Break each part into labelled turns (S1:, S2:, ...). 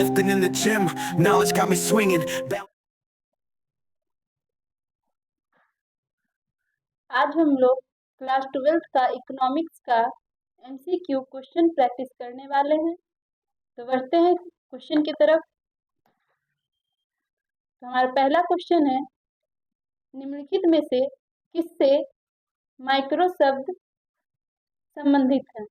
S1: Lifting in the gym, knowledge got me swinging.
S2: आज हम लोग क्लास 12th का इकोनॉमिक्स का एमसीक्यू क्वेश्चन प्रैक्टिस करने वाले हैं। तो बढ़ते हैं क्वेश्चन की तरफ। तो हमारा पहला क्वेश्चन है, निम्नलिखित में से किससे माइक्रो शब्द संबंधित है?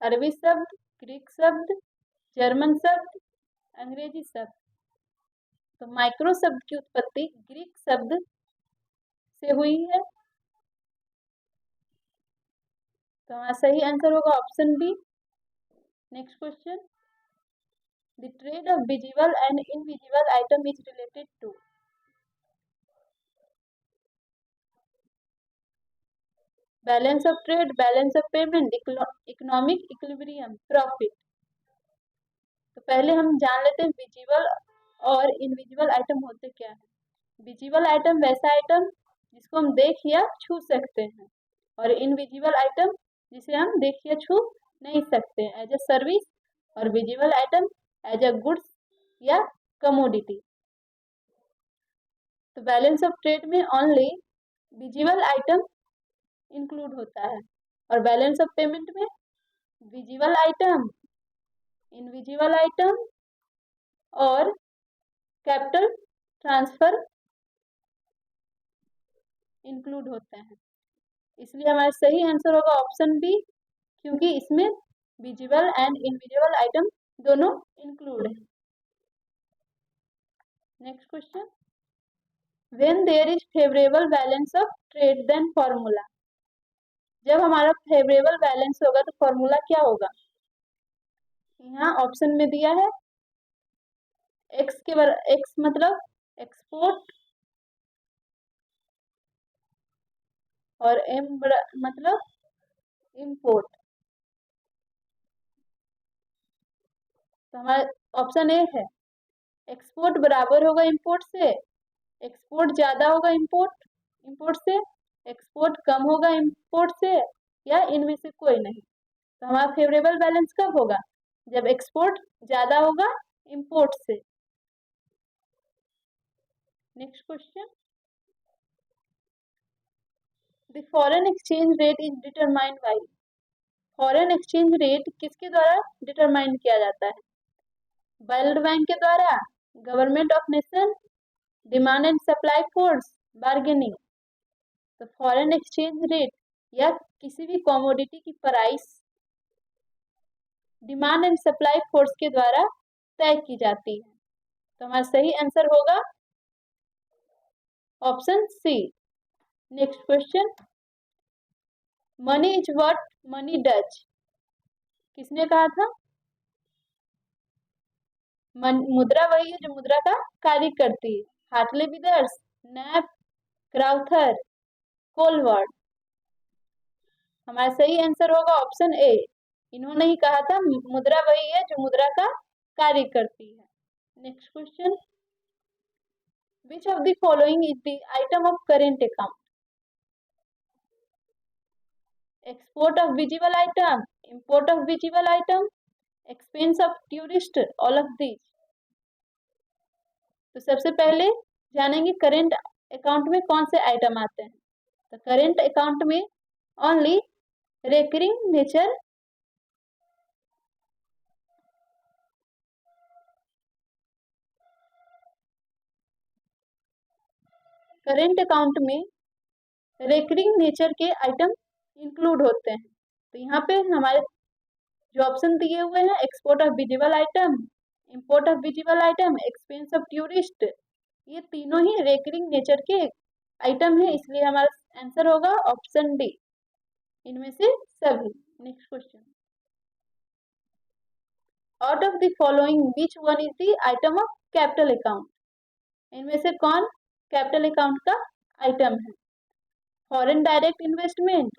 S2: अरबी शब्द, ग्रीक शब्द, जर्मन शब्द, अंग्रेजी शब्द। तो माइक्रो शब्द की उत्पत्ति ग्रीक शब्द से हुई है। तो हमारा सही आंसर होगा option B. Next question, the trade of visible and invisible item is related to. Balance of trade, balance of payment, economic equilibrium, profit. तो पहले हम जान लेते हैं विजिबल और इनविजिबल आइटम होते क्या है। विजिबल आइटम वैसा आइटम जिसको हम देख या छू सकते हैं, और इनविजिबल आइटम जिसे हम देख या छू नहीं सकते हैं, एज ए सर्विस। और visible item as a goods या कमोडिटी। तो बैलेंस ऑफ ट्रेड में ओनली विजिबल आइटम इंक्लूड होता है, और बैलेंस ऑफ पेमेंट में विजिबल आइटम, इनविजिबल आइटम और कैपिटल ट्रांसफर इंक्लूड होते हैं। इसलिए हमारा सही आंसर होगा ऑप्शन बी, क्योंकि इसमें विजिबल एंड इनविजिबल आइटम दोनों इंक्लूड है। Next question, when there is favourable balance of trade then formula. जब हमारा फेवरेबल बैलेंस होगा तो फॉर्मूला क्या होगा? यहाँ ऑप्शन में दिया है एक्स के एक्स मतलब एक्सपोर्ट, और एम मतलब इंपोर्ट। तो हमारा ऑप्शन ए है, एक्सपोर्ट बराबर होगा इंपोर्ट से, एक्सपोर्ट ज्यादा होगा इंपोर्ट से, एक्सपोर्ट कम होगा इंपोर्ट से, या इनमें से कोई नहीं। तो हमारा फेवरेबल बैलेंस कब होगा? जब एक्सपोर्ट ज्यादा होगा इंपोर्ट से। Next question, the foreign exchange rate is determined by. Foreign exchange rate किसके द्वारा डिटरमाइन किया जाता है? वर्ल्ड बैंक के द्वारा, government of nation, demand and supply force, bargaining. तो फॉरेन एक्सचेंज रेट या किसी भी कमोडिटी की price demand and supply force के द्वारा तय की जाती है। तो हमारा सही आंसर होगा option C. Next question, money is what money does. किसने कहा था? मुद्रा वही है जो मुद्रा का कार्य करती है। हार्टले विदर्स, नैप, क्राउथर, कोलवर्ड। हमारा सही आंसर होगा ऑप्शन ए। इन्होंने ही कहा था मुद्रा वही है जो मुद्रा का कार्य करती है। Next question, which of the following is the item of current account. Export of visible item, import of visible item, expense of tourist, all of these. तो सबसे पहले जानेंगे करेंट अकाउंट में कौन से आइटम आते हैं। तो करेंट अकाउंट में only recurring nature current account में रेकरिंग नेचर के आइटम इंक्लूड होते हैं। तो यहाँ पे हमारे जो ऑप्शन दिए हुए हैं, export of visible item, import of visible item, expense of tourist, ये तीनों ही रेकरिंग नेचर के आइटम है, इसलिए हमारा आंसर होगा ऑप्शन डी, इनमें से सभी। Next question, out of the following which one is the item of capital account. इनमें से कौन कैपिटल अकाउंट का आइटम है? Foreign direct investment,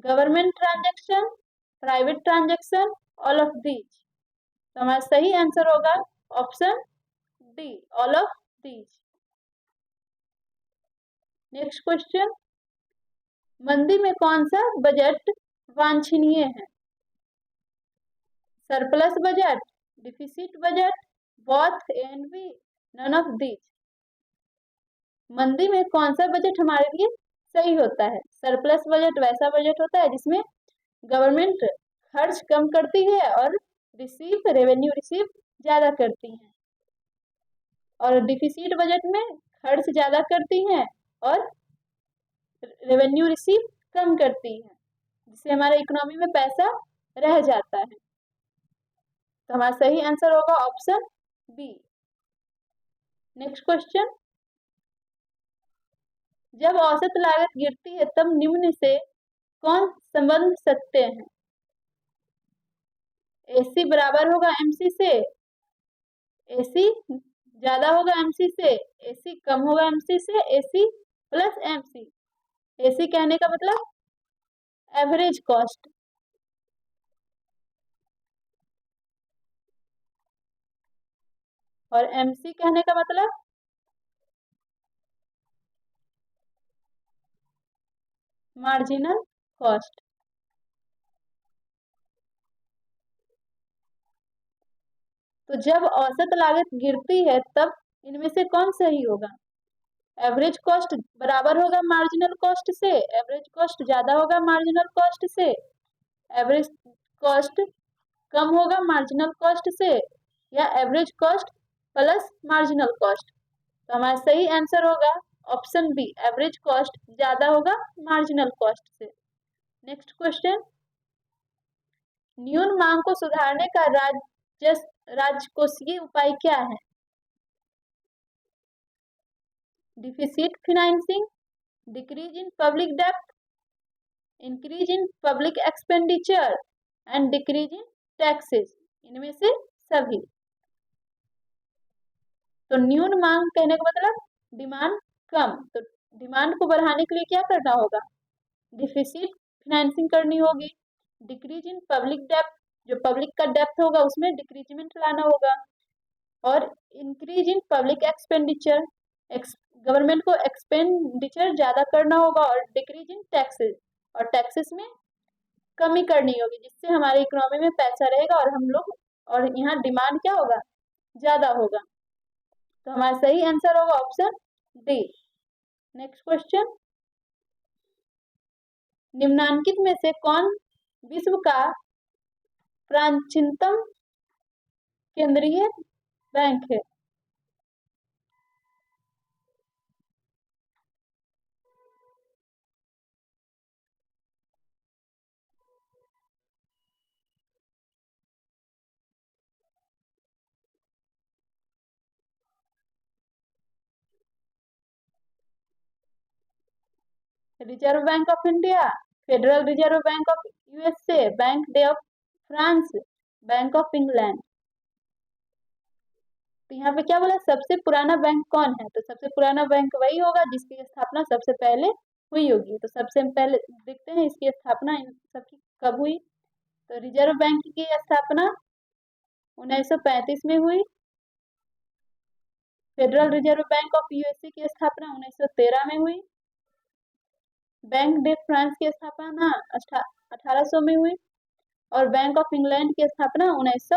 S2: government transaction, private transaction, all of these. तो हमारा सही आंसर होगा option D, all of these. Next question, मंदी में कौन सा बजट वांछनीय है? Surplus budget, deficit budget, both A and B, none of these. मंदी में कौन सा बजट हमारे लिए सही होता है? सरप्लस बजट वैसा बजट होता है जिसमें गवर्नमेंट खर्च कम करती है और रेवेन्यू रिसीव ज्यादा करती है, और डिफिसिट बजट में खर्च ज्यादा करती हैं और रेवेन्यू रिसीव कम करती है, जिससे हमारे इकोनॉमी में पैसा रह जाता है। तो हमारा सही आंसर होगा ऑप्शन बी। नेक्स्ट क्वेश्चन, जब औसत लागत गिरती है तब निम्न से कौन संबंध सत्य है? एसी बराबर होगा एमसी से, एसी ज्यादा होगा एमसी से, एसी कम होगा एमसी से, एसी प्लस एमसी। एसी कहने का मतलब एवरेज कॉस्ट, और एमसी कहने का मतलब मार्जिनल कॉस्ट। तो जब औसत लागत गिरती है तब इनमें से कौन सही होगा? एवरेज कॉस्ट बराबर होगा मार्जिनल कॉस्ट से, एवरेज कॉस्ट ज्यादा होगा मार्जिनल कॉस्ट से, एवरेज कॉस्ट कम होगा मार्जिनल कॉस्ट से, या average cost plus marginal cost. तो हमारा सही आंसर होगा ऑप्शन बी, एवरेज कॉस्ट ज्यादा होगा मार्जिनल कॉस्ट से। नेक्स्ट क्वेश्चन, न्यून मांग को सुधारने का राजकोषीय उपाय क्या है? Deficit financing, decrease in public डेब्ट, increase in public expenditure and decrease in taxes, इनमें से सभी। तो न्यून मांग कहने का मतलब डिमांड कम, तो डिमांड को बढ़ाने के लिए क्या करना होगा? डिफिसिट फाइनेंसिंग करनी होगी, डिक्रीज इन पब्लिक डेब्ट, जो पब्लिक का डेब्ट होगा उसमें डिक्रीजमेंट लाना होगा, और increase in public expenditure, government को एक्सपेंडिचर ज्यादा करना होगा, और डिक्रीज इन टैक्सेस, और टैक्सेस में कमी करनी होगी, जिससे हमारे इकोनॉमी में पैसा रहेगा और हम लोग, और यहाँ डिमांड क्या होगा? ज्यादा होगा। तो हमारा सही आंसर होगा ऑप्शन डी। नेक्स्ट क्वेश्चन, निम्नांकित में से कौन विश्व का प्राचीनतम केंद्रीय बैंक है? Reserve bank of India, federal reserve bank of USA, bank of France, bank of England. तो यहाँ पे क्या बोला, सबसे पुराना बैंक कौन है? तो सबसे पुराना बैंक वही होगा जिसकी स्थापना सबसे पहले हुई होगी। तो सबसे पहले देखते हैं इसकी स्थापना इन सबकी कब हुई। तो रिजर्व बैंक की स्थापना 1935 में हुई, federal reserve bank of USA की स्थापना 1913 में हुई, बैंक डे फ्रांस की स्थापना 1800 में हुई, और बैंक ऑफ इंग्लैंड की स्थापना 1600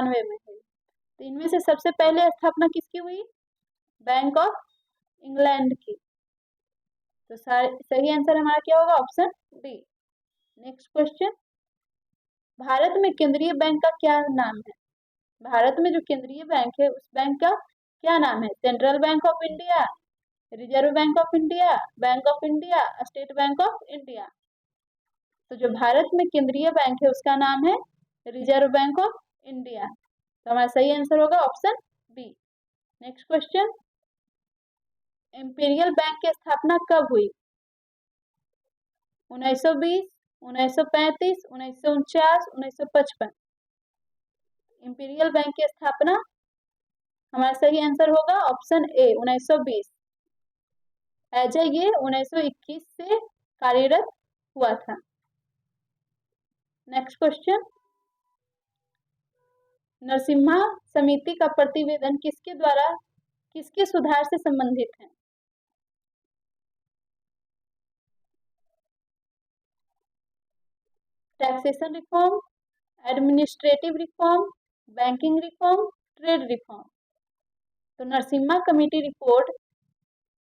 S2: में हुई। तो इनमें से सबसे पहले स्थापना किसकी हुई? बैंक ऑफ इंग्लैंड की। तो सही आंसर हमारा क्या होगा? Option D. Next question, Bharat में केंद्रीय बैंक का क्या नाम है? भारत में जो केंद्रीय बैंक है उस बैंक का क्या नाम है? Central bank of India, reserve bank of India, bank of India, state bank of India. तो जो भारत में केंद्रीय बैंक है उसका नाम है रिजर्व बैंक ऑफ इंडिया। तो हमारा सही आंसर होगा option B. Next question, imperial bank की स्थापना कब हुई? 1920, 1935, 1949, 1955। इंपीरियल बैंक की स्थापना, हमारा सही आंसर होगा ऑप्शन ए 1920। एज ये 1921 से कार्यरत हुआ था। नेक्स्ट क्वेश्चन, नरसिम्हा समिति का प्रतिवेदन किसके द्वारा किसके सुधार से संबंधित है? Taxation reform, administrative reform, banking reform, trade reform. तो Narasimha committee report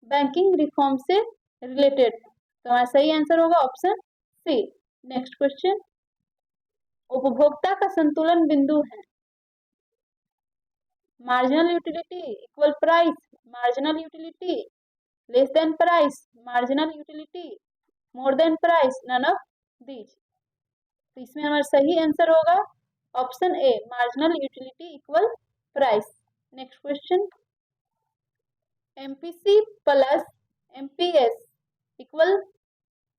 S2: banking reform से रिलेटेड है, तो हमारा सही आंसर होगा ऑप्शन सी। नेक्स्ट क्वेश्चन, उपभोक्ता का संतुलन बिंदु है marginal utility equal price, marginal utility less than price, marginal utility more than price, none of these. तो इसमें हमारा सही आंसर होगा option A marginal utility equal price. Next question, MPC plus MPS equal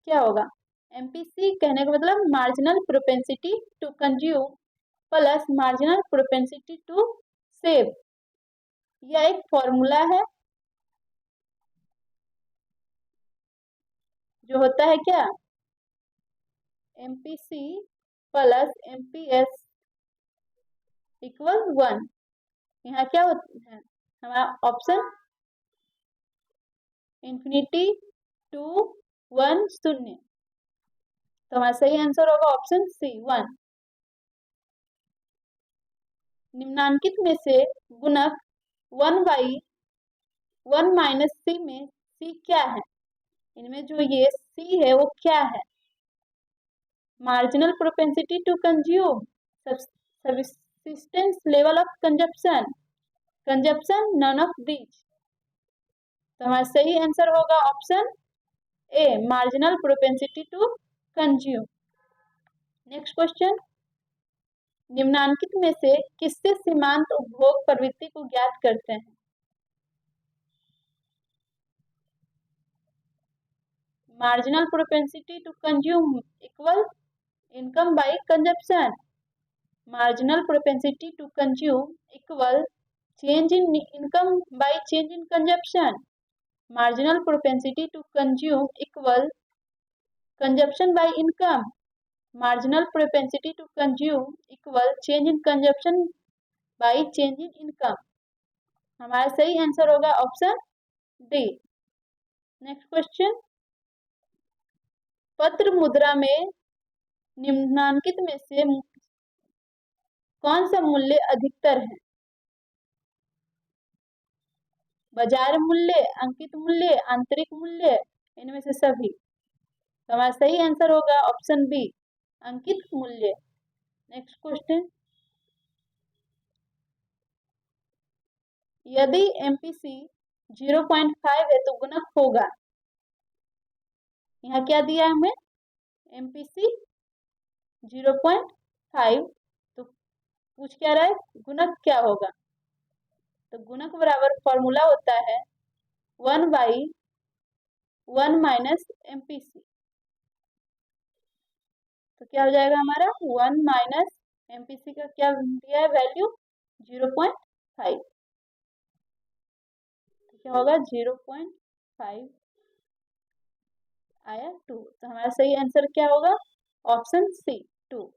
S2: क्या होगा? एमपीसी कहने का मतलब marginal propensity to consume plus marginal propensity to save. यह एक फॉर्मूला है जो होता है क्या, एमपीसी प्लस एमपीएस इक्वल 1। यहाँ क्या होता है हमारा ऑप्शन इंफिनिटी टू 1 0, तो हमारा सही आंसर होगा ऑप्शन सी 1। निम्नांकित में से गुणक 1/1 माइनस सी में सी क्या है? इनमें जो ये सी है वो क्या है? Marginal propensity to consume, subsistence level of consumption, consumption, none of these. तो हमारा सही आंसर होगा option A marginal propensity to consume. Next question, निम्नांकित में से किससे सीमांत उपभोग प्रवृत्ति को ज्ञात करते हैं? Marginal propensity to consume equal income by consumption, marginal propensity to consume equal change in income by change in consumption, marginal propensity to consume equal consumption by income, marginal propensity to consume equal change in consumption by change in income. हमारा सही answer होगा option D. Next question, पत्र मुद्रा में निम्नांकित में से कौन सा मूल्य अधिकतर है? बाजार मूल्य, अंकित मूल्य, आंतरिक मूल्य, इनमें से सभी। तो हमारा सही आंसर होगा ऑप्शन बी अंकित मूल्य। नेक्स्ट क्वेश्चन, यदि एमपीसी 0.5 है तो गुणक होगा, यहाँ क्या दिया है हमें एमपीसी 0.5, तो पूछ क्या रहा है गुणक क्या होगा? तो गुणक बराबर फॉर्मूला होता है 1/1 माइनस एमपीसी। तो क्या हो जाएगा हमारा 1 माइनस एमपीसी का क्या दिया है वैल्यू 0.5, तो क्या होगा 0.5 आया 2। तो हमारा सही आंसर क्या होगा ऑप्शन सी 2।